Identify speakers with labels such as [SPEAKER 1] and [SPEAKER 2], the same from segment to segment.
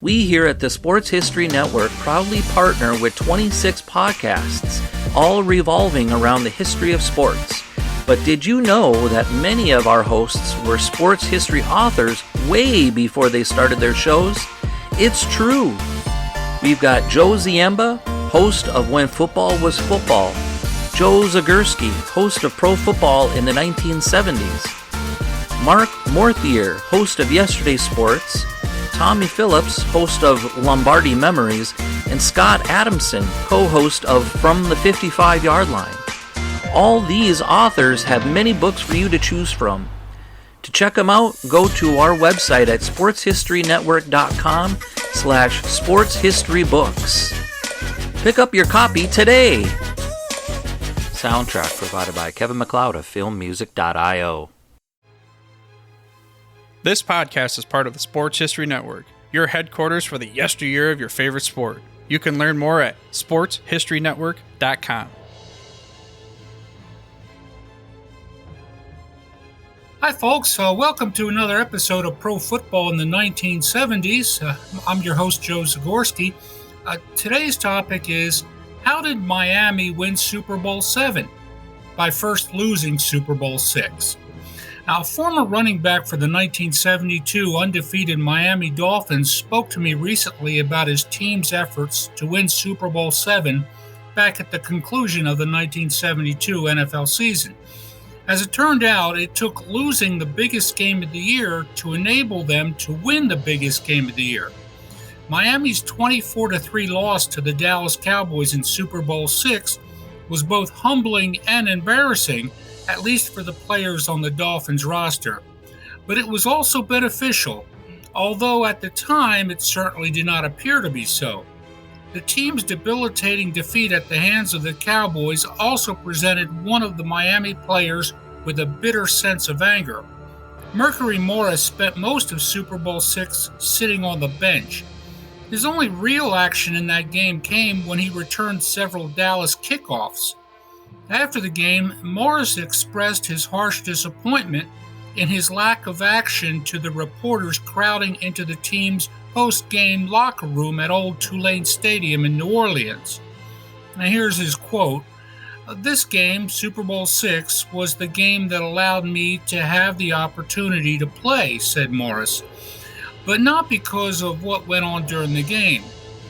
[SPEAKER 1] We here at the Sports History Network proudly partner with 26 podcasts, all revolving around the history of sports. But did you know that many of our hosts were sports history authors way before they started their shows? It's true. We've got Joe Ziemba, host of When Football Was Football, Joe Zagorski, host of Pro Football in the 1970s, Mark Morthier, host of Yesterday's Sports, Tommy Phillips, host of Lombardi Memories, and Scott Adamson, co-host of From the 55-Yard Line. All these authors have many books for you to choose from. To check them out, go to our website at sportshistorynetwork.com/sportshistorybooks. Pick up your copy today. Soundtrack provided by Kevin MacLeod of filmmusic.io.
[SPEAKER 2] This podcast is part of the Sports History Network, your headquarters for the yesteryear of your favorite sport. You can learn more at sportshistorynetwork.com.
[SPEAKER 3] Hi folks, welcome to another episode of Pro Football in the 1970s. I'm your host, Joe Zagorski. Today's topic is, how did Miami win Super Bowl VII? By first losing Super Bowl VI. Now, a former running back for the 1972 undefeated Miami Dolphins spoke to me recently about his team's efforts to win Super Bowl VII back at the conclusion of the 1972 NFL season. As it turned out, it took losing the biggest game of the year to enable them to win the biggest game of the year. Miami's 24-3 loss to the Dallas Cowboys in Super Bowl VI was both humbling and embarrassing, at least for the players on the Dolphins roster. But it was also beneficial, although at the time it certainly did not appear to be so. The team's debilitating defeat at the hands of the Cowboys also presented one of the Miami players with a bitter sense of anger. Mercury Morris spent most of Super Bowl VI sitting on the bench. His only real action in that game came when he returned several Dallas kickoffs. After the game, Morris expressed his harsh disappointment in his lack of action to the reporters crowding into the team's post-game locker room at Old Tulane Stadium in New Orleans. Now here's his quote. "This game, Super Bowl VI, was the game that allowed me to have the opportunity to play," said Morris. "But not because of what went on during the game.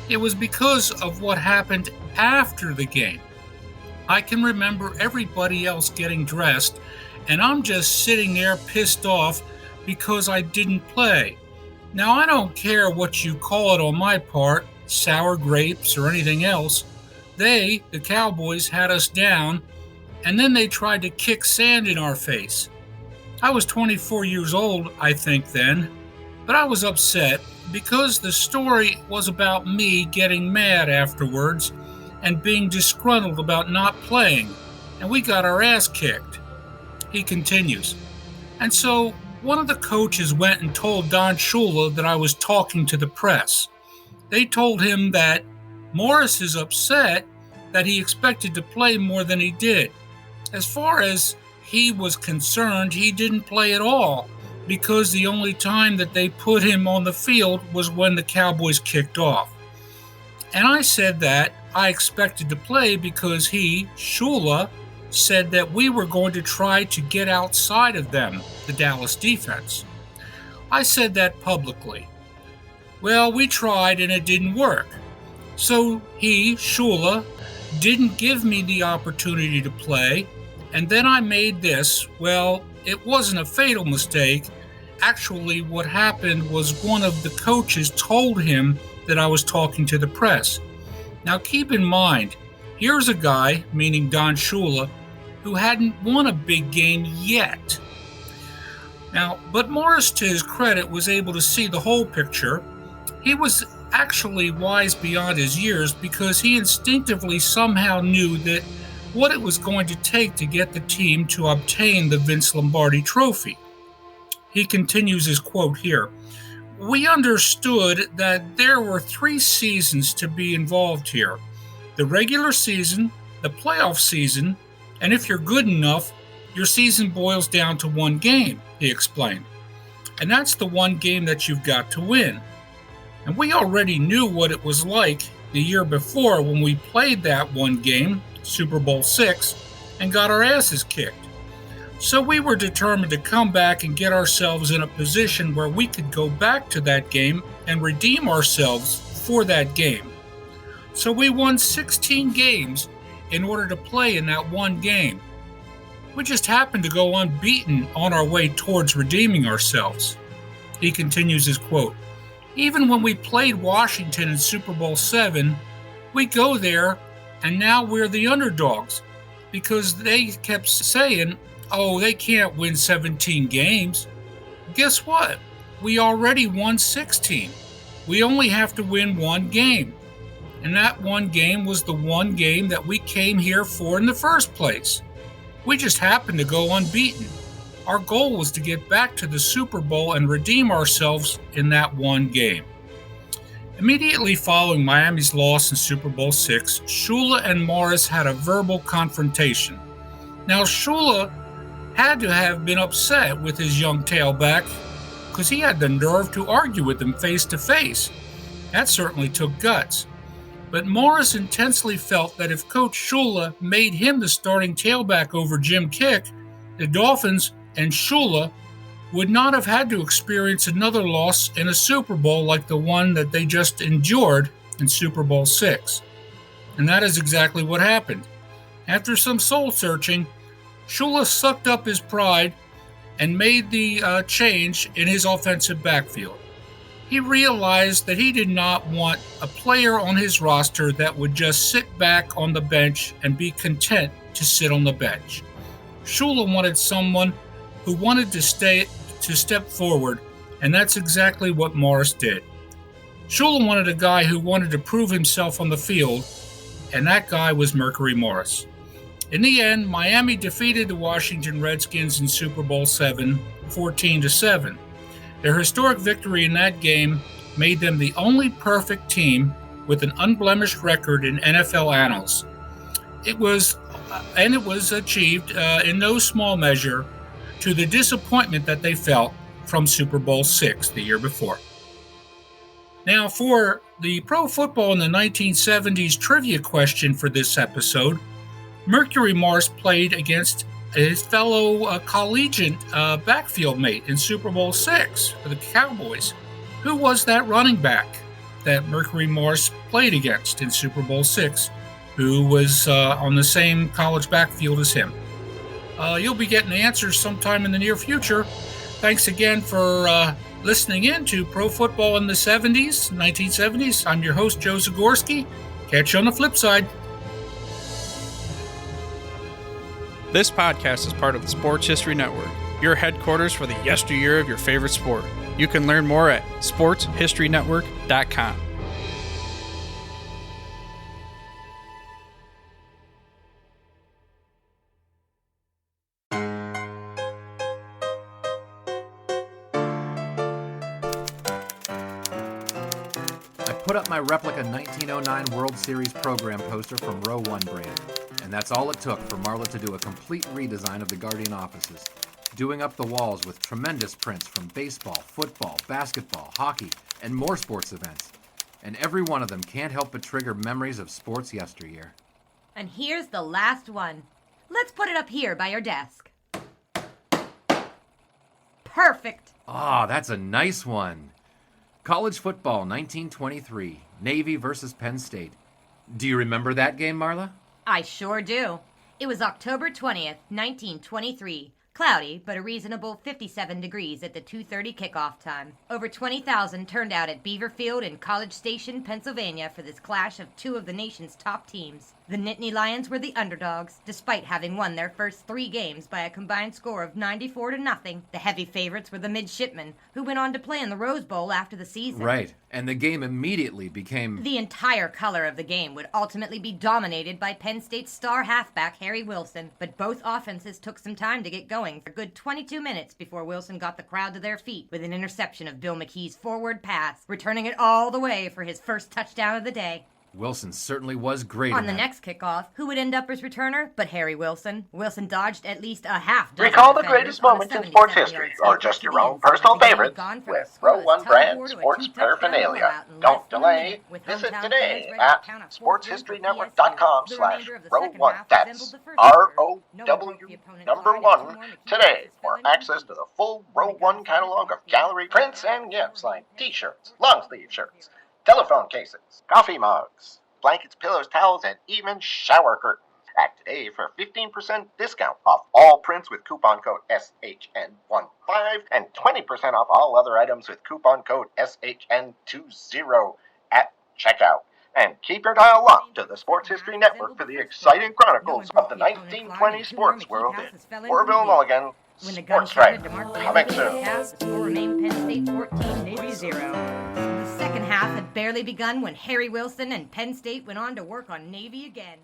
[SPEAKER 3] It was because of what happened after the game. I can remember everybody else getting dressed, and I'm just sitting there pissed off because I didn't play. Now, I don't care what you call it on my part, sour grapes or anything else. They, the Cowboys, had us down, and then they tried to kick sand in our face. I was 24 years old, I think, then, but I was upset because the story was about me getting mad afterwards and being disgruntled about not playing, and we got our ass kicked." He continues, "And so one of the coaches went and told Don Shula that I was talking to the press. They told him that Morris is upset that he expected to play more than he did. As far as he was concerned, he didn't play at all because the only time that they put him on the field was when the Cowboys kicked off. And I said that I expected to play because he, Shula, said that we were going to try to get outside of them, the Dallas defense. I said that publicly. Well, we tried and it didn't work. So he, Shula, didn't give me the opportunity to play, and then I made this. Well, it wasn't a fatal mistake. Actually, what happened was one of the coaches told him that I was talking to the press. Now keep in mind, here's a guy, meaning Don Shula, who hadn't won a big game yet. Now, but Morris, to his credit, was able to see the whole picture. He was actually wise beyond his years because he instinctively somehow knew that what it was going to take to get the team to obtain the Vince Lombardi trophy. He continues his quote here. "We understood that there were 3 seasons to be involved here. The regular season, the playoff season, and if you're good enough, your season boils down to one game," he explained. "And that's the one game that you've got to win. And we already knew what it was like the year before when we played that one game, Super Bowl VI, and got our asses kicked. So we were determined to come back and get ourselves in a position where we could go back to that game and redeem ourselves for that game. So we won 16 games in order to play in that one game. We just happened to go unbeaten on our way towards redeeming ourselves. He continues his quote, "Even when we played Washington in Super Bowl VII, we go there and now we're the underdogs because they kept saying, oh, they can't win 17 games. Guess what? We already won 16. We only have to win one game. And that one game was the one game that we came here for in the first place. We just happened to go unbeaten. Our goal was to get back to the Super Bowl and redeem ourselves in that one game." Immediately following Miami's loss in Super Bowl VI, Shula and Morris had a verbal confrontation. Now, Shula had to have been upset with his young tailback because he had the nerve to argue with him face to face. That certainly took guts. But Morris intensely felt that if Coach Shula made him the starting tailback over Jim Kick, the Dolphins and Shula would not have had to experience another loss in a Super Bowl like the one that they just endured in Super Bowl VI. And that is exactly what happened. After some soul searching, Shula sucked up his pride and made the change in his offensive backfield. He realized that he did not want a player on his roster that would just sit back on the bench and be content to sit on the bench. Shula wanted someone who wanted to step forward, and that's exactly what Morris did. Shula wanted a guy who wanted to prove himself on the field, and that guy was Mercury Morris. In the end, Miami defeated the Washington Redskins in Super Bowl VII, 14-7. Their historic victory in that game made them the only perfect team with an unblemished record in NFL annals. It was achieved in no small measure to the disappointment that they felt from Super Bowl VI the year before. Now, for the Pro Football in the 1970s trivia question for this episode, Mercury Morris played against his fellow collegiate backfield mate in Super Bowl VI for the Cowboys. Who was that running back that Mercury Morris played against in Super Bowl VI, who was on the same college backfield as him? You'll be getting answers sometime in the near future. Thanks again for listening in to Pro Football in the 1970s. I'm your host, Joe Zagorski. Catch you on the flip side.
[SPEAKER 2] This podcast is part of the Sports History Network, your headquarters for the yesteryear of your favorite sport. You can learn more at sportshistorynetwork.com.
[SPEAKER 4] Put up my replica 1909 World Series program poster from Row 1 brand. And that's all it took for Marla to do a complete redesign of the Guardian offices, doing up the walls with tremendous prints from baseball, football, basketball, hockey, and more sports events. And every one of them can't help but trigger memories of sports yesteryear.
[SPEAKER 5] And here's the last one. Let's put it up here by your desk. Perfect.
[SPEAKER 4] Ah, that's a nice one. College football, 1923, Navy versus Penn State. Do you remember that game, Marla?
[SPEAKER 5] I sure do. It was October 20th, 1923. Cloudy, but a reasonable 57 degrees at the 2:30 kickoff time. Over 20,000 turned out at Beaver Field in College Station, Pennsylvania for this clash of two of the nation's top teams. The Nittany Lions were the underdogs, despite having won their first 3 games by a combined score of 94-0. The heavy favorites were the Midshipmen, who went on to play in the Rose Bowl after the season.
[SPEAKER 4] Right, and the game immediately became...
[SPEAKER 5] The entire color of the game would ultimately be dominated by Penn State's star halfback Harry Wilson, but both offenses took some time to get going for a good 22 minutes before Wilson got the crowd to their feet with an interception of Bill McKee's forward pass, returning it all the way for his first touchdown of the day.
[SPEAKER 4] Wilson certainly was great
[SPEAKER 5] On
[SPEAKER 4] in
[SPEAKER 5] the
[SPEAKER 4] that.
[SPEAKER 5] next kickoff, who would end up as returner but Harry Wilson? Wilson dodged at least a half dozen
[SPEAKER 6] Recall the
[SPEAKER 5] defenders
[SPEAKER 6] greatest
[SPEAKER 5] on a
[SPEAKER 6] moments in sports
[SPEAKER 5] 77-yard
[SPEAKER 6] history,
[SPEAKER 5] sweep
[SPEAKER 6] or
[SPEAKER 5] to
[SPEAKER 6] just
[SPEAKER 5] the
[SPEAKER 6] your own
[SPEAKER 5] end zone.
[SPEAKER 6] personal
[SPEAKER 5] The game had
[SPEAKER 6] favorites
[SPEAKER 5] gone from a
[SPEAKER 6] with Row
[SPEAKER 5] scoreless
[SPEAKER 6] 1
[SPEAKER 5] tug of
[SPEAKER 6] brand
[SPEAKER 5] war to a
[SPEAKER 6] sports
[SPEAKER 5] two-touchdown
[SPEAKER 6] paraphernalia.
[SPEAKER 5] blowout in
[SPEAKER 6] Don't
[SPEAKER 5] less than a
[SPEAKER 6] delay.
[SPEAKER 5] minute, with
[SPEAKER 6] Visit
[SPEAKER 5] hometown
[SPEAKER 6] today
[SPEAKER 5] fans ready to
[SPEAKER 6] at
[SPEAKER 5] count a fourth win for
[SPEAKER 6] sportshistorynetwork.com/row1.
[SPEAKER 5] PSU.
[SPEAKER 6] That's
[SPEAKER 5] ROW
[SPEAKER 6] number 1 today for access to the full Row 1 catalog of gallery prints and gifts like t-shirts, long sleeve shirts, telephone cases, coffee mugs, blankets, pillows, towels, and even shower curtains. Act today for a 15% discount off all prints with coupon code SHN15 and 20% off all other items with coupon code SHN20 at checkout. And keep your dial locked to the Sports History Network for the exciting chronicles of the 1920 sports world in Orville, Mulligan.
[SPEAKER 5] When the gun
[SPEAKER 6] Sports
[SPEAKER 5] started
[SPEAKER 6] Strike.
[SPEAKER 5] to mark the
[SPEAKER 6] Coming
[SPEAKER 5] end of the
[SPEAKER 6] soon.
[SPEAKER 5] half, the score remained Penn State 14, Navy 0. The second half had barely begun when Harry Wilson and Penn State went on to work on Navy again.